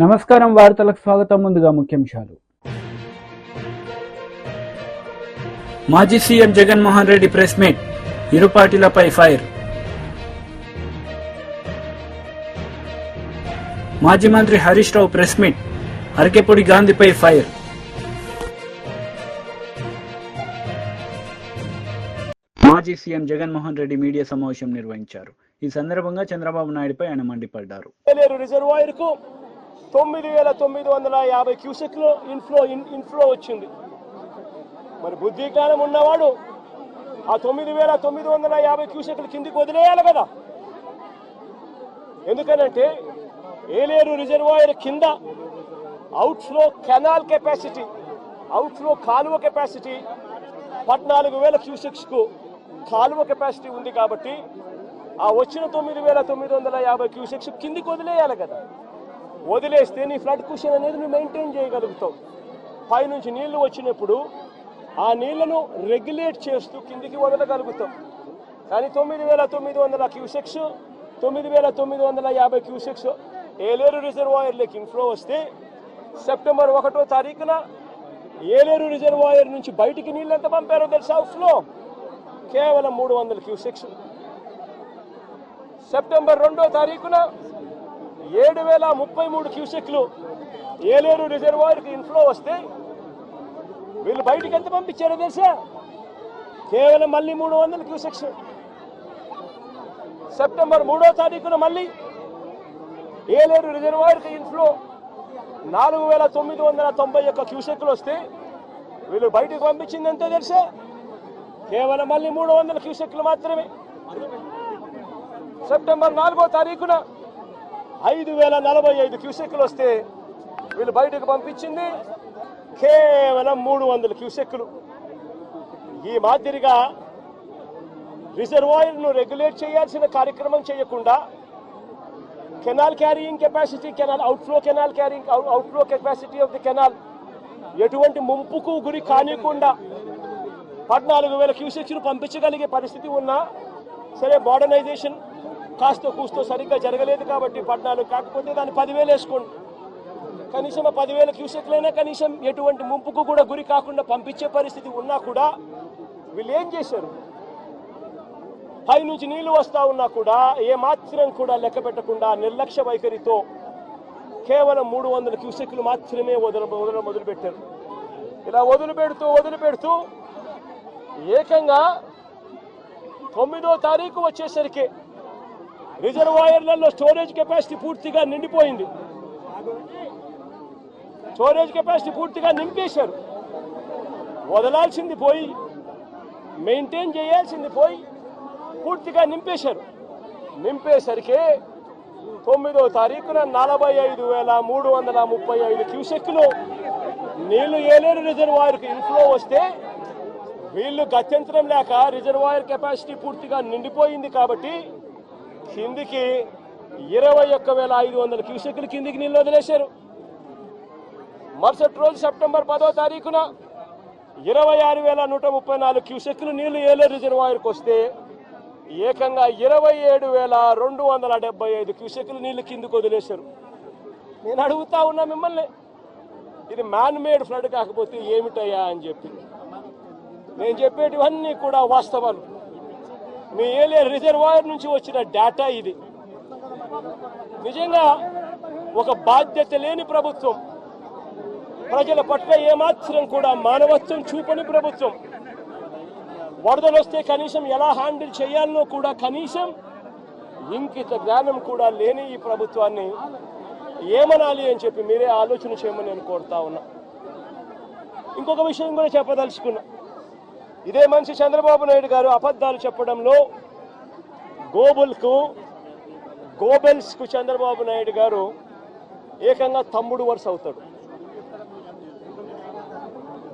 నమస్కారం వార్తలకు స్వాగతం. ముందుగా ముఖ్యాంశాలు. మాజీ CM Jaganmohan Reddy press meet, ఇరు పార్టీలపై ఫైర్. మాజీ మంత్రి Harish Rao press meet, Arekapudi గాంధీపై fire. మాజీ సీఎం జగన్మోహన్ రెడ్డి మీడియా సమావేశం నిర్వహించారు. ఈ సందర్భంగా చంద్రబాబు నాయుడుపై ఆయన మండిపడ్డారు. రిజర్వాయర్కు 9,950 క్యూసెక్లు ఇన్ఫ్లో వచ్చింది. మరి బుద్ధి జ్ఞానం ఉన్నవాడు ఆ 9,950 క్యూసెక్లు కిందికి వదిలేయాలి కదా. ఎందుకనంటే ఏలేరు రిజర్వాయర్ కింద అవుట్ఫ్లో కెనాల్ కెపాసిటీ, అవుట్ఫ్లో కాలువ కెపాసిటీ 14,000 క్యూసెక్స్కు కాలువ కెపాసిటీ ఉంది. కాబట్టి ఆ వచ్చిన 9,950 క్యూసెక్స్ కిందికి వదిలేయాలి కదా. వదిలేస్తే నీ ఫ్లడ్ కుషన్ అనేది నువ్వు మెయింటైన్ చేయగలుగుతావు. పైనుంచి నీళ్లు వచ్చినప్పుడు ఆ నీళ్లను రెగ్యులేట్ చేస్తూ కిందికి వదలగలుగుతాం. కానీ 9,900 క్యూసెక్స్ 9,950 క్యూసెక్స్ ఏలేరు రిజర్వాయర్లోకి ఇన్ఫ్లో వస్తే సెప్టెంబర్ 1వ తారీఖున ఏలేరు రిజర్వాయర్ నుంచి బయటికి నీళ్ళు ఎంత పంపారో తెలుసా? అవుట్ఫ్లో కేవలం 300 క్యూసెక్స్. సెప్టెంబర్ 2వ తారీఖున 7,033 క్యూసెక్లు ఏలేరు రిజర్వాయర్కి ఇన్ఫ్లో వస్తే వీళ్ళు బయటికి ఎంత పంపించారో తెలుసా? కేవలం మళ్ళీ 300 క్యూసెక్స్. సెప్టెంబర్ 3వ తారీఖున మళ్ళీ ఏలేరు రిజర్వాయర్కి ఇన్ఫ్లో 4,991 క్యూసెక్లు వస్తే వీళ్ళు బయటకు పంపించింది ఎంతో తెలుసా? కేవలం మళ్ళీ 300 క్యూసెక్లు మాత్రమే. సెప్టెంబర్ 4వ తారీఖున 5,045 క్యూసెక్లు వస్తే వీళ్ళు బయటకు పంపించింది కేవలం 300 క్యూసెక్లు. ఈ మాదిరిగా రిజర్వాయర్ను రెగ్యులేట్ చేయాల్సిన కార్యక్రమం చేయకుండా canal carrying capacity, outflow capacity of the canal ఎటువంటి ముంపుకు గురి కానికుండా 14,000 క్యూసెక్స్ను పంపించగలిగే పరిస్థితి ఉన్నా సరే, మోడర్నైజేషన్ కాస్త కూస్తో సరిగ్గా జరగలేదు కాబట్టి 14 కాకపోతే దాన్ని 10,000 వేసుకోండి. కనీసం ఆ 10,000 క్యూసెక్లైనా కనీసం ఎటువంటి ముంపుకు కూడా గురి కాకుండా పంపించే పరిస్థితి ఉన్నా కూడా వీళ్ళు ఏం చేశారు? పైనుంచి నీళ్లు వస్తూ ఉన్నా కూడా ఏమాత్రం కూడా లెక్క పెట్టకుండా నిర్లక్ష్య వైఖరితో కేవలం 300 క్యూసెక్లు మాత్రమే మొదలుపెట్టారు. ఇలా వదిలిపెడుతూ ఏకంగా 9వ తారీఖు వచ్చేసరికి రిజర్వాయర్లలో స్టోరేజ్ కెపాసిటీ పూర్తిగా నిండిపోయింది. స్టోరేజ్ కెపాసిటీ పూర్తిగా నింపేశారు. వదలాల్సింది పోయి, మెయింటైన్ చేయాల్సింది పోయి పూర్తిగా నింపేశారు. నింపేసరికి 9వ తారీఖున 45,335 క్యూసెక్లు నీళ్లు ఏలేరు రిజర్వాయర్కి ఇన్ఫ్లో వస్తే వీళ్ళు గత్యంతరం లేక రిజర్వాయర్ కెపాసిటీ పూర్తిగా నిండిపోయింది కాబట్టి కిందికి 21,500 క్యూసెక్లు కిందికి నీళ్ళు వదిలేశారు. మరుసటి రోజు సెప్టెంబర్ 10వ తారీఖున 26,134 క్యూసెక్లు నీళ్లు ఏలేరు రిజర్వాయర్కి వస్తే ఏకంగా 27,275 క్యూసెక్లు నీళ్లు కిందికి వదిలేశారు. నేను అడుగుతా ఉన్నా మిమ్మల్ని, ఇది మ్యాన్ మేడ్ ఫ్లడ్ కాకపోతే ఏమిటయ్యా అని చెప్పి. నేను చెప్పేటివన్నీ కూడా వాస్తవాలు. మీ ఏలేరు రిజర్వాయర్ నుంచి వచ్చిన డేటా ఇది. నిజంగా ఒక బాధ్యత లేని ప్రభుత్వం, ప్రజల పట్ల ఏమాత్రం కూడా మానవత్వం చూపని ప్రభుత్వం, వరదలు వస్తే కనీసం ఎలా హ్యాండిల్ చేయాలనో కూడా కనీసం ఇంకిత జ్ఞానం కూడా లేని ఈ ప్రభుత్వాన్ని ఏమనాలి అని చెప్పి మీరే ఆలోచన చేయమని నేను కోరుతా ఉన్నా. ఇంకొక విషయం కూడా చెప్పదలుచుకున్నా. ఇదే మనిషి చంద్రబాబు నాయుడు గారు అబద్ధాలు చెప్పడంలో గోబెల్స్కు చంద్రబాబు నాయుడు గారు ఏకంగా తమ్ముడు వరుస అవుతాడు.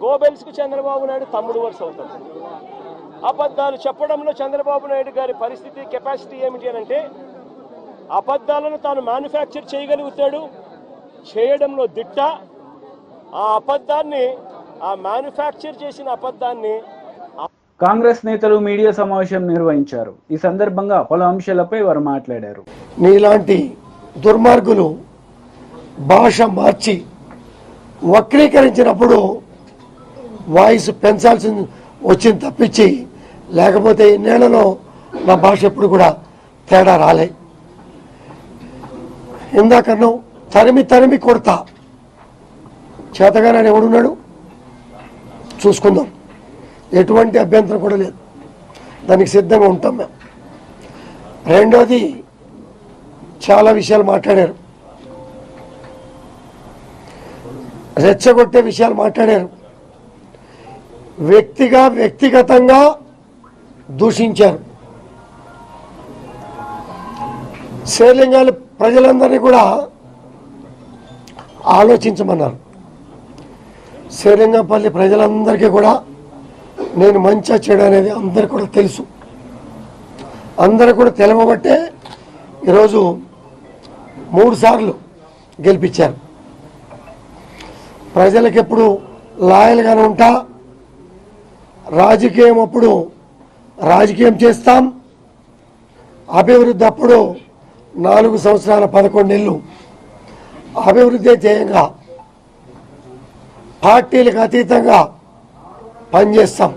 గోబెల్స్కు చంద్రబాబు నాయుడు తమ్ముడు వరుస అవుతాడు. అబద్ధాలు చెప్పడంలో చంద్రబాబు నాయుడు గారి పరిస్థితి, కెపాసిటీ ఏమిటి అని అంటే అబద్ధాలను తాను మ్యానుఫ్యాక్చర్ చేయగలుగుతాడు, చేయడంలో దిట్ట. ఆ అబద్ధాన్ని, ఆ మ్యానుఫ్యాక్చర్ చేసిన అబద్ధాన్ని కాంగ్రెస్ నేతలు మీడియా సమావేశం నిర్వహించారు. ఈ సందర్భంగా పలు అంశాలపై వారు మాట్లాడారు. మీలాంటి దుర్మార్గులు భాష మార్చి వక్రీకరించినప్పుడు వాయిస్ పెంచాల్సింది వచ్చింది తప్పించి, లేకపోతే ఇన్నేళ్లలో నా భాష ఎప్పుడు కూడా తేడా రాలే. ఇందాకన్నా తరిమి తరిమి కొడతా, చేతగానే ఎవడున్నాడు చూసుకుందాం, ఎటువంటి అభ్యంతరం కూడా లేదు, దానికి సిద్ధంగా ఉంటాం మేము. రెండోది, చాలా విషయాలు మాట్లాడారు, రెచ్చగొట్టే విషయాలు మాట్లాడారు, వ్యక్తిగతంగా దూషించారు. శేర్లింగాల ప్రజలందరినీ కూడా ఆలోచించమన్నారు. శేర్లింగంపల్లి ప్రజలందరికీ కూడా నేను మంచిగా చెడు అనేది అందరికీ కూడా తెలుసు. అందరూ కూడా తెలవబట్టే ఈరోజు 3 సార్లు గెలిపించారు. ప్రజలకు ఎప్పుడు లాయల్గానే ఉంటా, రాజకీయం అప్పుడు రాజకీయం చేస్తాం, అభివృద్ధి అప్పుడు 4 సంవత్సరాల 11 నెలలు అభివృద్ధి ధ్యేయంగా పార్టీలకు అతీతంగా పనిచేస్తాం.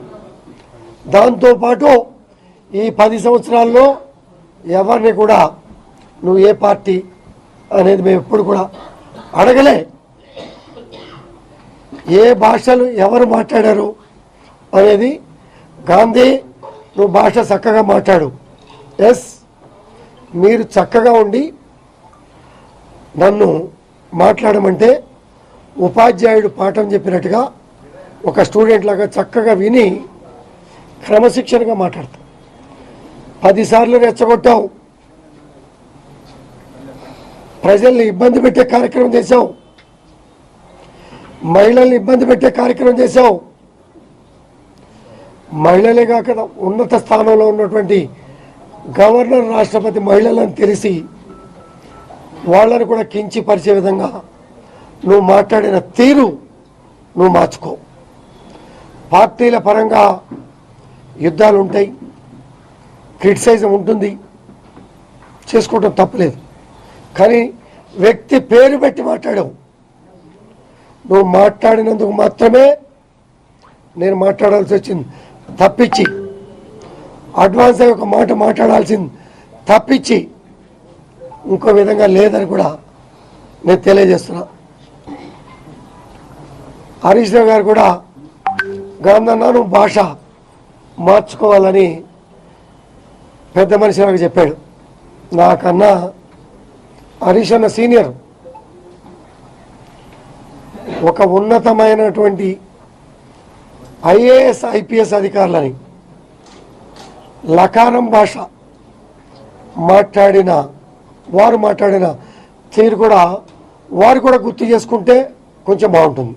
దాంతోపాటు ఈ 10 సంవత్సరాల్లో ఎవరిని కూడా నువ్వు ఏ పార్టీ అనేది మేము ఎప్పుడు కూడా అడగలే. ఏ భాషలు ఎవరు మాట్లాడారు అనేది, గాంధీ నువ్వు భాష చక్కగా మాట్లాడు, ఎస్ మీరు చక్కగా ఉండి నన్ను మాట్లాడమంటే ఉపాధ్యాయుడు పాఠం చెప్పినట్టుగా ఒక స్టూడెంట్ లాగా చక్కగా విని క్రమశిక్షణగా మాట్లాడతావు. 10 సార్లు రెచ్చగొట్టావు, ప్రజల్ని ఇబ్బంది పెట్టే కార్యక్రమం చేశావు, మహిళల్ని ఇబ్బంది పెట్టే కార్యక్రమం చేశావు. మహిళలే కాక ఉన్నత స్థానంలో ఉన్నటువంటి గవర్నర్, రాష్ట్రపతి మహిళలను తెలిసి వాళ్ళని కూడా కించపరిచే విధంగా నువ్వు మాట్లాడిన తీరు నువ్వు మార్చుకో. పార్టీల పరంగా యుద్ధాలు ఉంటాయి, క్రిటిసైజం ఉంటుంది, చేసుకోవటం తప్పలేదు. కానీ వ్యక్తి పేరు పెట్టి మాట్లాడావు. నువ్వు మాట్లాడినందుకు మాత్రమే నేను మాట్లాడాల్సి వచ్చింది తప్పించి, అడ్వాన్స్ అయ్యి ఒక మాట మాట్లాడాల్సింది తప్పించి ఇంకో విధంగా లేదని కూడా నేను తెలియజేస్తున్నా. హరీష్ రావు గారు కూడా గాంధన్న నువ్వు భాష మార్చుకోవాలని పెద్ద మనిషి నాకు చెప్పాడు. నాకన్నా హరీష్ అన్న సీనియర్, ఒక ఉన్నతమైనటువంటి ఐఏఎస్ ఐపీఎస్ అధికారులని లకారం భాష వారు మాట్లాడిన తీరు కూడా వారు కూడా గుర్తు చేసుకుంటే కొంచెం బాగుంటుంది.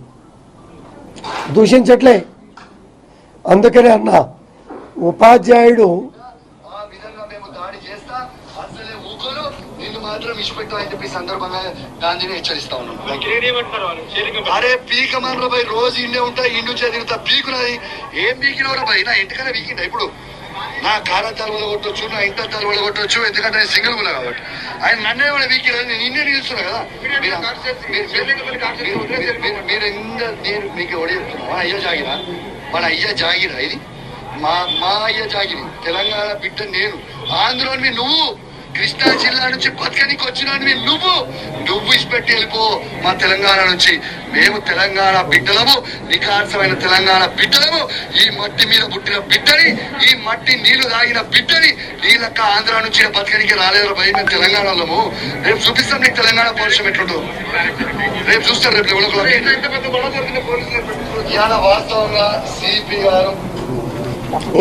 దూషించట్లే, అందుకనే అన్న ఉపాధ్యాయుడు మాత్రం ఇష్టపెట్టు అని చెప్పి సందర్భంగా గాంధీని హెచ్చరిస్తా ఉన్నాం. అరే పీకమన్ర భయ్, రోజు ఇండే ఉంటా, ఇండు చదివితా పీకున్నది. ఏం పీకినవరా భయ్? నా ఇంటికన్నా పీకిందా? ఇప్పుడు నా కారంతాలు వదగొట్టొచ్చు, నా ఇంటాలు వదగొట్టొచ్చు, ఎందుకంటే నేను సింగిల్ గులా కాబట్టి. ఆయన నన్నే కూడా పీకిరని నేను నిన్నే నిలుస్తున్నా కదా. మీరు నేను మీకు ఎవడు చెప్తున్నా? మన అయ్య జాగిరా, మన అయ్య జాగిరా, ఇది మా అయ్య జాగిరి. తెలంగాణ బిడ్డ నేను, ఆంధ్రోని నువ్వు, కృష్ణా జిల్లా నుంచి బతకనికి వచ్చినవి నువ్వు ఇష్టపెట్టి వెళ్ళిపో మా తెలంగాణ నుంచి. మేము తెలంగాణ బిడ్డలము, వికాసమైన తెలంగాణ బిడ్డలము. ఈ మట్టి మీద పుట్టిన బిడ్డని, ఈ మట్టి నీళ్లు తాగిన బిడ్డని, నీళ్ళక్క ఆంధ్ర నుంచి బతకనికి రాలేదు భయ. మేము తెలంగాణలో రేపు చూపిస్తాం నీకు తెలంగాణ పౌరుషం ఎట్లుంటో. రేపు చూస్తారు, రేపు ఇవాళ వాస్తవంగా సిపి గారు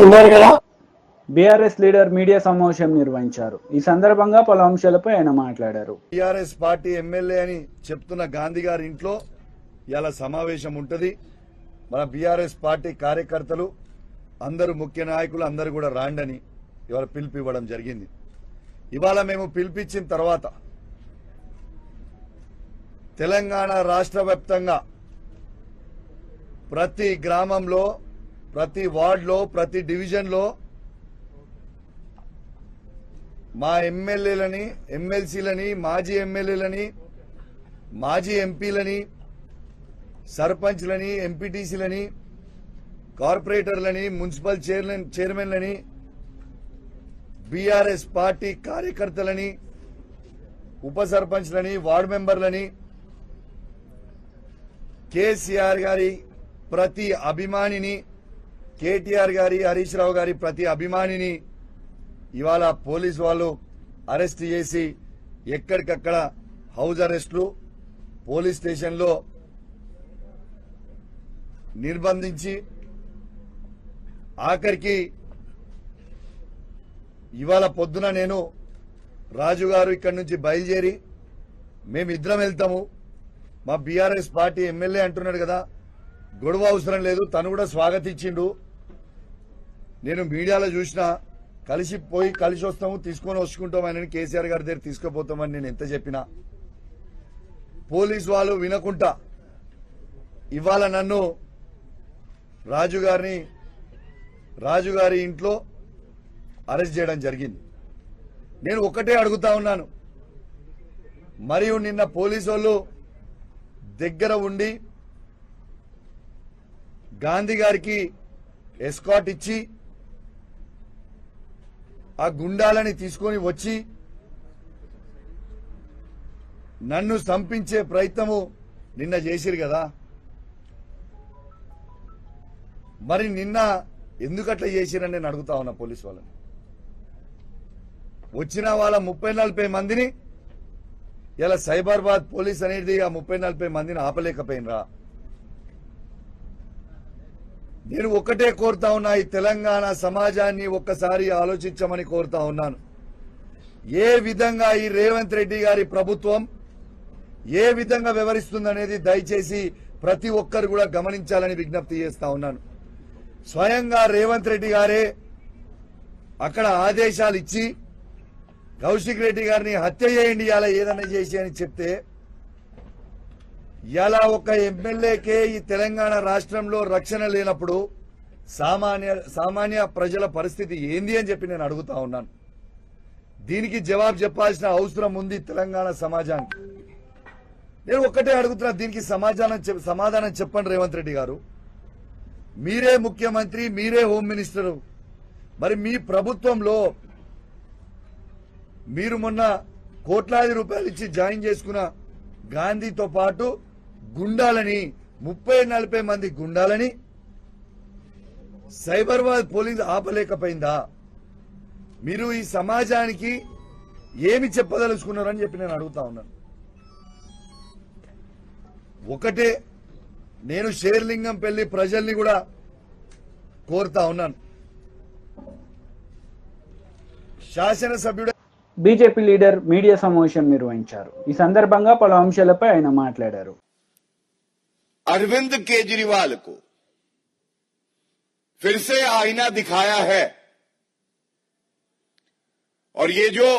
ఉన్నారు కదా. బీఆర్ఎస్ లీడర్ మీడియా సమావేశం నిర్వహించారు. ఈ సందర్భంగా పలు అంశాలపై ఆయన మాట్లాడారు. బీఆర్ఎస్ పార్టీ ఎమ్మెల్యే అని చెప్తున్న గాంధీ గారి ఇంట్లో ఇలా సమావేశం ఉంటుంది. మన బీఆర్ఎస్ పార్టీ కార్యకర్తలు అందరూ, ముఖ్య నాయకులు అందరూ కూడా రాండని ఇవాళ పిలుపు ఇవ్వడం జరిగింది. ఇవాళ మేము పిలిపించిన తర్వాత తెలంగాణ రాష్ట్ర వ్యాప్తంగా ప్రతి గ్రామంలో, ప్రతి వార్డులో, ప్రతి డివిజన్లో మా ఎమ్మెల్యేలని, ఎమ్మెల్సీలని, మాజీ ఎమ్మెల్యేలని మాజీ ఎంపీలని, సర్పంచ్లని, ఎంపీటీసీలని, కార్పొరేటర్లని, మున్సిపల్ చైర్మన్లని, బీఆర్ఎస్ పార్టీ కార్యకర్తలని, ఉప సర్పంచ్లని, వార్డు మెంబర్లని, కేసీఆర్ గారి ప్రతి అభిమానిని, కేటీఆర్ గారి, హరీష్ రావు గారి ప్రతి అభిమానిని ఇవాళ పోలీసు వాళ్ళు అరెస్ట్ చేసి ఎక్కడికక్కడ హౌస్ అరెస్టులు, పోలీస్ స్టేషన్లో నిర్బంధించి ఆఖరికి ఇవాళ పొద్దున నేను రాజు గారు ఇక్కడి నుంచి బయలుదేరి మేమిద్దరం వెళ్తాము, మా బీఆర్ఎస్ పార్టీ ఎమ్మెల్యే అంటున్నాడు కదా, గొడవ అవసరం లేదు, తను కూడా స్వాగతించిండు. నేను మీడియాలో చూసినా కలిసి వస్తాము, తీసుకొని వచ్చుకుంటాం అని కేసీఆర్ గారి దగ్గర తీసుకుపోతామని నేను ఎంత చెప్పినా పోలీసు వాళ్ళు వినకుండా ఇవాళ నన్ను రాజుగారి ఇంట్లో అరెస్ట్ చేయడం జరిగింది. నేను ఒక్కటే అడుగుతా ఉన్నాను, మరియు నిన్న పోలీసు వాళ్ళు దగ్గర ఉండి గాంధీ గారికి ఎస్కాట్ ఇచ్చి ఆ గుండాలని తీసుకొని వచ్చి నన్ను చంపించే ప్రయత్నము నిన్న చేసిరు కదా, మరి నిన్న ఎందుకట్లా చేసిరని నేను అడుగుతా ఉన్నా పోలీసు వాళ్ళని. వచ్చిన వాళ్ళ 30-40 మందిని ఇలా సైబరాబాద్ పోలీస్ అనేది ఆ 30-40 మందిని ఆపలేకపోయినరా? నేను ఒక్కటే కోరుతా ఉన్నా, ఈ తెలంగాణ సమాజాన్ని ఒక్కసారి ఆలోచించమని కోరుతా ఉన్నాను. ఏ విధంగా ఈ రేవంత్ రెడ్డి గారి ప్రభుత్వం ఏ విధంగా వ్యవహరిస్తుందనేది దయచేసి ప్రతి ఒక్కరు కూడా గమనించాలని విజ్ఞప్తి చేస్తా ఉన్నాను. స్వయంగా రేవంత్ రెడ్డి గారే అక్కడ ఆదేశాలు ఇచ్చి కౌశిక్ రెడ్డి గారిని హత్య చేయండి, ఇలా ఏదైనా చేసి అని చెప్తే ఇలా ఒక ఎమ్మెల్యేకే ఈ తెలంగాణ రాష్ట్రంలో రక్షణ లేనప్పుడు సామాన్య ప్రజల పరిస్థితి ఏంది అని చెప్పి నేను అడుగుతా ఉన్నాను. దీనికి జవాబు చెప్పాల్సిన అవసరం ఉంది తెలంగాణ సమాజానికి. నేను ఒక్కటే అడుగుతున్నా, దీనికి సమాధానం చెప్పండి రేవంత్ రెడ్డి గారు. మీరే ముఖ్యమంత్రి, మీరే హోమ్ మినిస్టరు, మరి మీ ప్రభుత్వంలో మీరు మొన్న కోట్లాది రూపాయలు ఇచ్చి జాయిన్ చేసుకున్న గాంధీతో పాటు గుండాలని 30-40 మంది గుండాలని సైబరాబాద్ పోలీసు ఆపలేకపోయిందా? మీరు ఈ సమాజానికి ఏమి చెప్పదలుచుకున్నారని చెప్పి నేను అడుగుతా ఉన్నాను. ఒకటే నేను షేర్లింగం పెళ్లి ప్రజల్ని కూడా కోరుతా ఉన్నాను. శాసనసభ్యుడు బీజేపీ లీడర్ మీడియా సమావేశం నిర్వహించారు. ఈ సందర్భంగా పలు అంశాలపై ఆయన మాట్లాడారు. अरविंद केजरीवाल को फिर से आईना दिखाया है और ये जो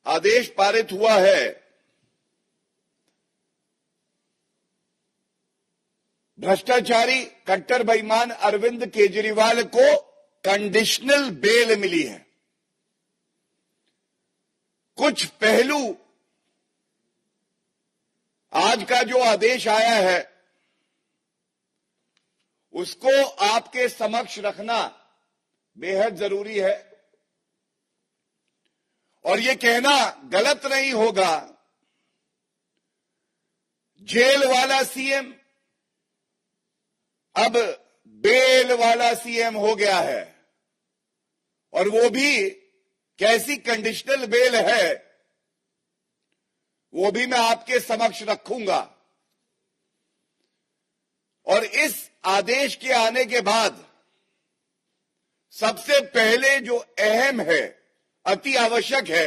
आदेश पारित हुआ है भ्रष्टाचारी कट्टर बेईमान अरविंद केजरीवाल को कंडीशनल बेल मिली है। कुछ पहलू आज का जो आदेश आया है उसको आपके समक्ष रखना बेहद जरूरी है और ये कहना गलत नहीं होगा जेल वाला सीएम अब बेल वाला सीएम हो गया है और वो भी कैसी कंडीशनल बेल है वो भी मैं आपके समक्ष रखूंगा। और इस आदेश के आने के बाद सबसे पहले जो अहम है, अति आवश्यक है,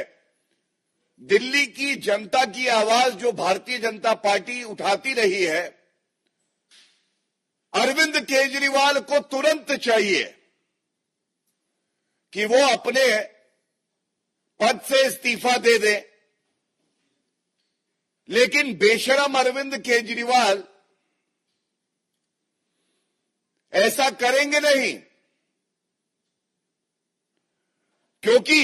दिल्ली की जनता की आवाज जो भारतीय जनता पार्टी उठाती रही है, अरविंद केजरीवाल को तुरंत चाहिए कि वो अपने पद से इस्तीफा दे दें। लेकिन बेशरम अरविंद केजरीवाल ऐसा करेंगे नहीं, क्योंकि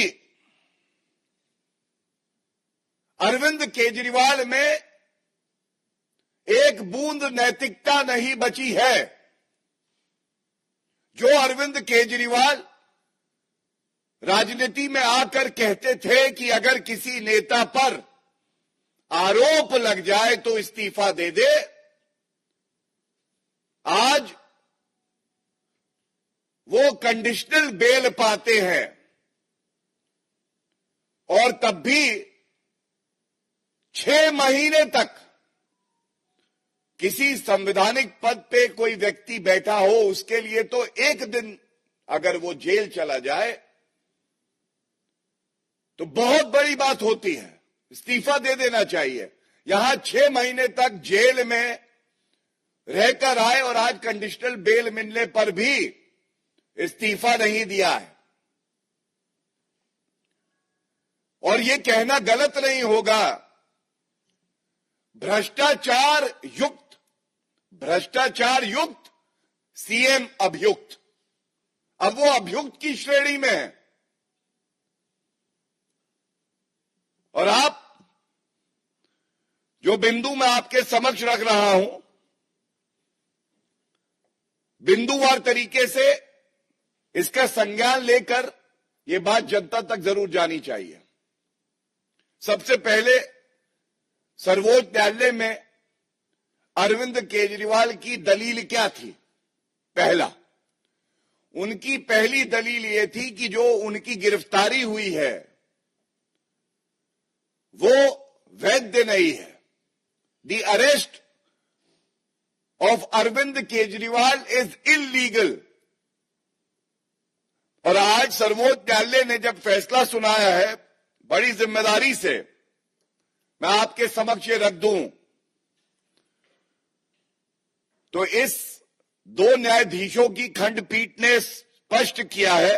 अरविंद केजरीवाल में एक बूंद नैतिकता नहीं बची है। जो अरविंद केजरीवाल राजनीति में आकर कहते थे कि अगर किसी नेता पर आरोप लग जाए तो इस्तीफा दे दे, आज वो कंडीशनल बेल पाते हैं और तब भी 6 महीने तक किसी संवैधानिक पद पे कोई व्यक्ति बैठा हो, उसके लिए तो एक दिन अगर वो जेल चला जाए तो बहुत बड़ी बात होती है, इस्तीफा दे देना चाहिए। यहां 6 महीने तक जेल में रहकर आए और आज कंडीशनल बेल मिलने पर भी इस्तीफा नहीं दिया है। और ये कहना गलत नहीं होगा, भ्रष्टाचार युक्त सीएम अभियुक्त, अब वो अभियुक्त की श्रेणी में है। और आप जो बिंदु मैं आपके समक्ष रख रहा हूं, बिंदुवार तरीके से इसका संज्ञान लेकर ये बात जनता तक जरूर जानी चाहिए। सबसे पहले सर्वोच्च न्यायालय में अरविंद केजरीवाल की दलील क्या थी? पहला, उनकी पहली दलील ये थी कि जो उनकी गिरफ्तारी हुई है वो वैध नहीं है। The arrest of Arvind Kejriwal is illegal. और आज सर्वोच्च न्यायालय ने जब फैसला सुनाया है, बड़ी जिम्मेदारी से मैं आपके समक्ष रख दूं, तो इस 2 न्यायाधीशों की खंडपीठ ने स्पष्ट किया है,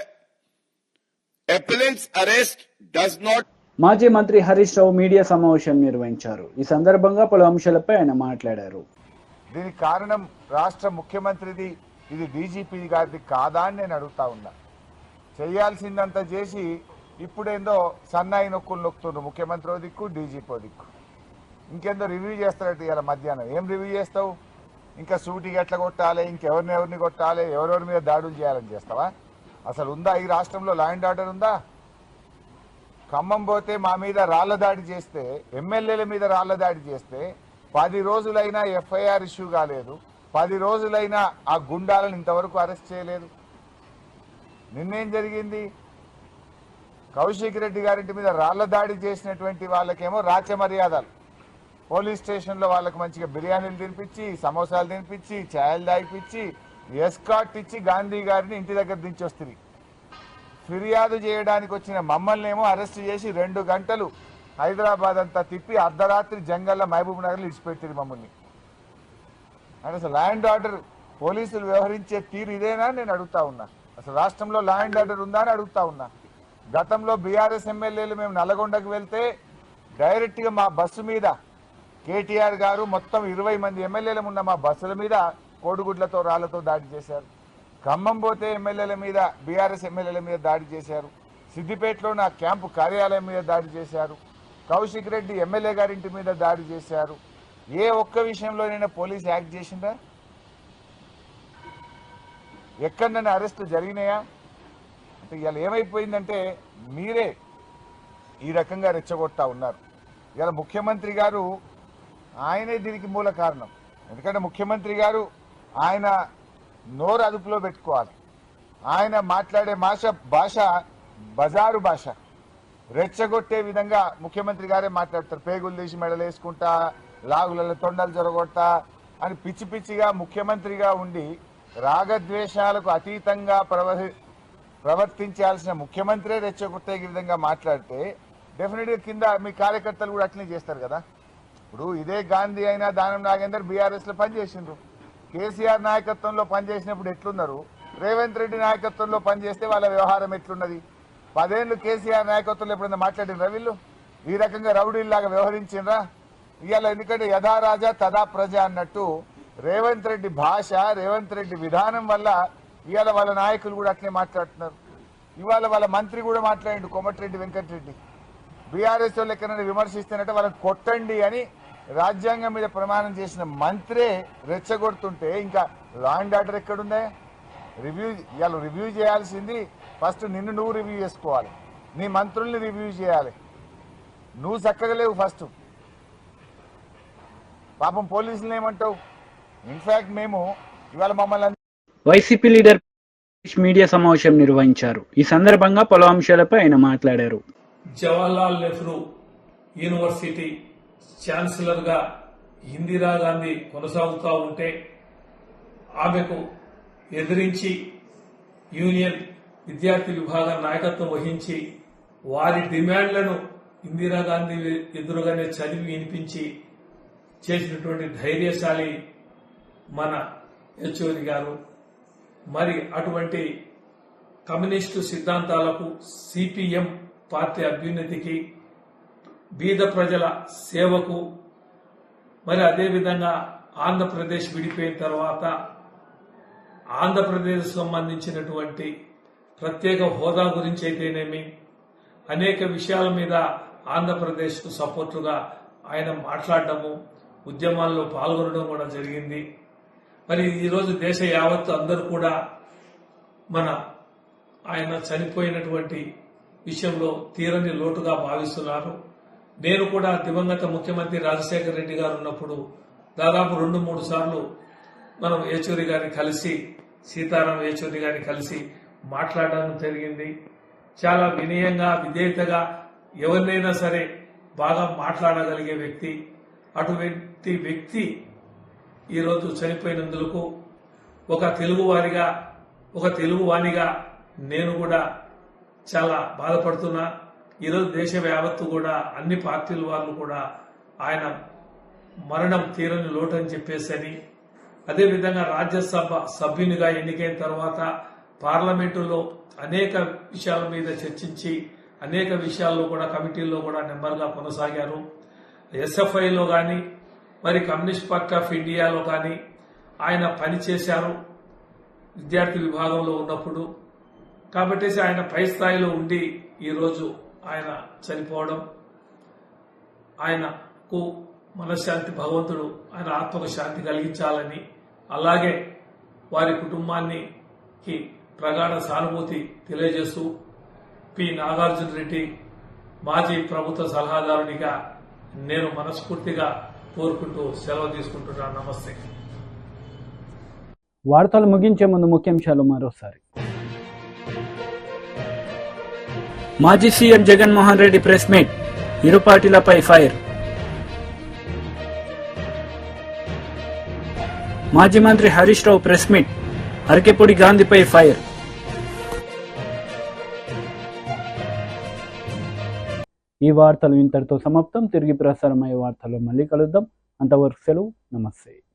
appellant's arrest does not. మాజీ మంత్రి హరీష్ రావు మీడియా సమావేశం నిర్వహించారు. ఈ సందర్భంగా పలు అంశాలపై ఆయన మాట్లాడారు. దీనికి కారణం రాష్ట్ర ముఖ్యమంత్రిది, ఇది డీజీపీ గారిది కాదా అని నేను అడుగుతా ఉన్నా. చేయాల్సిందంతా చేసి ఇప్పుడేందో సన్నాయి నొక్కులు నొక్కుతున్నారు, ముఖ్యమంత్రి దిక్కు డీజీపీ దిక్కు. ఇంకేందో రివ్యూ చేస్తారట ఇలా మధ్యాహ్నం. ఏం రివ్యూ చేస్తావు? ఇంకా సూటికి ఎట్లా కొట్టాలి, ఇంకెవరిని కొట్టాలి, ఎవరెవరి మీద దాడులు చేయాలని చేస్తావా? అసలు ఉందా ఈ రాష్ట్రంలో లా అండ్ ఆర్డర్ ఉందా? ఖమ్మం పోతే మా మీద రాళ్ల దాడి చేస్తే, ఎమ్మెల్యేల మీద రాళ్ల దాడి చేస్తే 10 రోజులైనా ఎఫ్ఐఆర్ ఇష్యూ కాలేదు, 10 రోజులైనా ఆ గుండాలను ఇంతవరకు అరెస్ట్ చేయలేదు. నిన్నేం జరిగింది? కౌశిక్ రెడ్డి గారింటి మీద రాళ్ల దాడి చేసినటువంటి వాళ్ళకేమో రాచమర్యాదలు, పోలీస్ స్టేషన్లో వాళ్ళకి మంచిగా బిర్యానీలు తినిపించి, సమోసాలు తినిపించి, ఛాయలు దాగిపించి, ఎస్కాట్ ఇచ్చి గాంధీ గారిని ఇంటి దగ్గర దించొస్తుంది. ఫిర్యాదు చేయడానికి వచ్చిన మమ్మల్ని ఏమో అరెస్ట్ చేసి 2 గంటలు హైదరాబాద్ అంతా తిప్పి అర్ధరాత్రి జంగల్లో మహబూబ్ నగర్లో ఇచ్చిపెట్టింది మమ్మల్ని. అంటే అసలు లా అండ్ ఆర్డర్ పోలీసులు వ్యవహరించే తీరు ఇదేనా నేను అడుగుతా ఉన్నా. అసలు రాష్ట్రంలో లా అండ్ ఆర్డర్ ఉందా అని అడుగుతా ఉన్నా. గతంలో బీఆర్ఎస్ ఎమ్మెల్యేలు మేము నల్గొండకు వెళ్తే డైరెక్ట్గా మా బస్సు మీద కేటీఆర్ గారు మొత్తం 20 మంది ఎమ్మెల్యేలు ఉన్న మా బస్సుల మీద కోడిగుడ్లతో రాళ్లతో దాడి చేశారు. ఖమ్మం పోతే ఎమ్మెల్యేల మీద, బీఆర్ఎస్ ఎమ్మెల్యేల మీద దాడి చేశారు. సిద్దిపేటలో నా క్యాంపు కార్యాలయం మీద దాడి చేశారు. కౌశిక్ రెడ్డి ఎమ్మెల్యే గారింటి మీద దాడి చేశారు. ఏ ఒక్క విషయంలోనైనా పోలీసు యాక్ట్ చేసిందా? ఎక్కడైనా అరెస్టు జరిగినాయా? అంటే ఇవాళ ఏమైపోయిందంటే మీరే ఈ రకంగా రెచ్చగొడతా ఉన్నారు. ఇవాళ ముఖ్యమంత్రి గారు ఆయనే దీనికి మూల కారణం. ఎందుకంటే ముఖ్యమంత్రి గారు ఆయన నోరు అదుపులో పెట్టుకోవాలి. ఆయన మాట్లాడే భాష బజారు భాష, రెచ్చగొట్టే విధంగా ముఖ్యమంత్రి గారే మాట్లాడతారు. పేగులు తీసి మెడలు వేసుకుంటా, లాగులలో తొండలు జరగొట్టా అని పిచ్చి పిచ్చిగా ముఖ్యమంత్రిగా ఉండి రాగద్వేషాలకు అతీతంగా ప్రవర్తించాల్సిన ముఖ్యమంత్రే రెచ్చగొట్టే విధంగా మాట్లాడితే డెఫినెట్గా కింద మీ కార్యకర్తలు కూడా అట్లనే చేస్తారు కదా. ఇప్పుడు ఇదే గాంధీ అయినా దానం నాగేందర్ బీఆర్ఎస్లో పనిచేసిండ్రు. కేసీఆర్ నాయకత్వంలో పనిచేసినప్పుడు ఎట్లున్నారు, రేవంత్ రెడ్డి నాయకత్వంలో పనిచేస్తే వాళ్ళ వ్యవహారం ఎట్లున్నది? 10 ఏళ్ళు కేసీఆర్ నాయకత్వంలో ఎప్పుడైనా మాట్లాడినరా వీళ్ళు? ఈ రకంగా రౌడీల్లాగా వ్యవహరించిండ్రా? ఇవాళ ఎందుకంటే యథా రాజా తదా ప్రజ అన్నట్టు రేవంత్ రెడ్డి భాష, రేవంత్ రెడ్డి విధానం వల్ల ఇవాళ వాళ్ళ నాయకులు కూడా అట్లే మాట్లాడుతున్నారు. ఇవాళ వాళ్ళ మంత్రి కూడా మాట్లాడిండు, కోమటిరెడ్డి వెంకటరెడ్డి. బీఆర్ఎస్ వాళ్ళు ఎక్కడైనా విమర్శిస్తున్నట్టు వాళ్ళని కొట్టండి అని రాజ్యాంగం మీద ప్రమాణం చేసిన మంత్రే రెచ్చగొడుతుంటే ఇంకా లా అండ్ ఆర్డర్ ఎక్కడుందే? రివ్యూ చేయాల్సింది ఫస్ట్ నిన్ను నువ్వు రివ్యూ చేసుకోవాలి, నీ మంత్రుల్ని రివ్యూ చేయాలి. నువ్వు చక్కగా లేవు ఫస్ట్. పాపం పోలీసులు ఏమంటావు? ఇన్ఫాక్ట్ మేము ఇవాళ మమ్మల్ని వైసీపీ లీడర్ మీడియా సమావేశం నిర్వహించారు. ఈ సందర్భంగా పలు అంశాలపై ఆయన మాట్లాడారు. జవహర్లాల్ నెహ్రూ యూనివర్సిటీ ఛాన్సలర్ గా ఇందిరాగాంధీ కొనసాగుతూ ఉంటే ఆమెకు ఎదిరించి యూనియన్ విద్యార్థి విభాగం నాయకత్వం వహించి వారి డిమాండ్లను ఇందిరాగాంధీ ఎదురుగానే చదివి వినిపించి చేసినటువంటి ధైర్యశాలి మన యెచూరి గారు. మరి అటువంటి కమ్యూనిస్టు సిద్ధాంతాలకు, సిపిఎం పార్టీ అభ్యున్నతికి, బీద ప్రజల సేవకు, మరి అదేవిధంగా ఆంధ్రప్రదేశ్ విడిపోయిన తర్వాత ఆంధ్రప్రదేశ్ సంబంధించినటువంటి ప్రత్యేక హోదా గురించి అయితేనేమి అనేక విషయాల మీద ఆంధ్రప్రదేశ్కు సపోర్టుగా ఆయన మాట్లాడటము, ఉద్యమాల్లో పాల్గొనడం కూడా జరిగింది. మరి ఈరోజు దేశ యావత్తు అందరూ కూడా మన ఆయన చనిపోయినటువంటి విషయంలో తీరని లోటుగా భావిస్తున్నారు. నేను కూడా దివంగత ముఖ్యమంత్రి రాజశేఖర రెడ్డి గారు ఉన్నప్పుడు దాదాపు 2-3 సార్లు మనం యెచూరి గారిని కలిసి, సీతారాం యెచూరి గారిని కలిసి మాట్లాడడం జరిగింది. చాలా వినయంగా, విధేయతగా ఎవరినైనా సరే బాగా మాట్లాడగలిగే వ్యక్తి. అటువంటి వ్యక్తి ఈరోజు చనిపోయినందుకు ఒక తెలుగువారిగా, ఒక తెలుగువానిగా నేను కూడా చాలా బాధపడుతున్నా. ఈరోజు దేశ యావత్తు కూడా అన్ని పార్టీల వాళ్ళు కూడా ఆయన మరణం తీరని లోటు అని చెప్పేసని, అదేవిధంగా రాజ్యసభ సభ్యునిగా ఎన్నికైన తర్వాత పార్లమెంటులో అనేక విషయాల మీద చర్చించి అనేక విషయాల్లో కూడా కమిటీల్లో కూడా నెంబర్గా కొనసాగారు. ఎస్ఎఫ్ఐలో కానీ మరి కమ్యూనిస్ట్ పార్టీ ఆఫ్ ఇండియాలో కానీ ఆయన పనిచేశారు విద్యార్థి విభాగంలో ఉన్నప్పుడు. కాబట్టి ఆయన పై స్థాయిలో ఉండి ఈరోజు ఆయన చనిపోవడం, ఆయనకు మనశ్శాంతి భగవంతుడు ఆయన ఆత్మకు శాంతి కలిగించాలని, అలాగే వారి కుటుంబానికి ప్రగాఢ సానుభూతి తెలియజేస్తూ పి నాగార్జున రెడ్డి మాజీ ప్రభుత్వ సలహాదారునిగా నేను మనస్ఫూర్తిగా కోరుకుంటూ సెలవు తీసుకుంటున్నాను. నమస్తే. వార్తలు ముగించే ముందు ముఖ్యాంశాలు మరోసారి. మాజీ CM Jaganmohan Reddy press meet, ఇరు పార్టీలపై ఫైర్. మాజీ మంత్రి Harish Rao press meet, Arekapudi గాంధీపై fire. ఈ వార్తలు ఇంతటితో సమాప్తం. తిరిగి ప్రసారమయ్యే వార్తల్లో మళ్ళీ కలుద్దాం. అంతవరకు సెలవు. నమస్తే.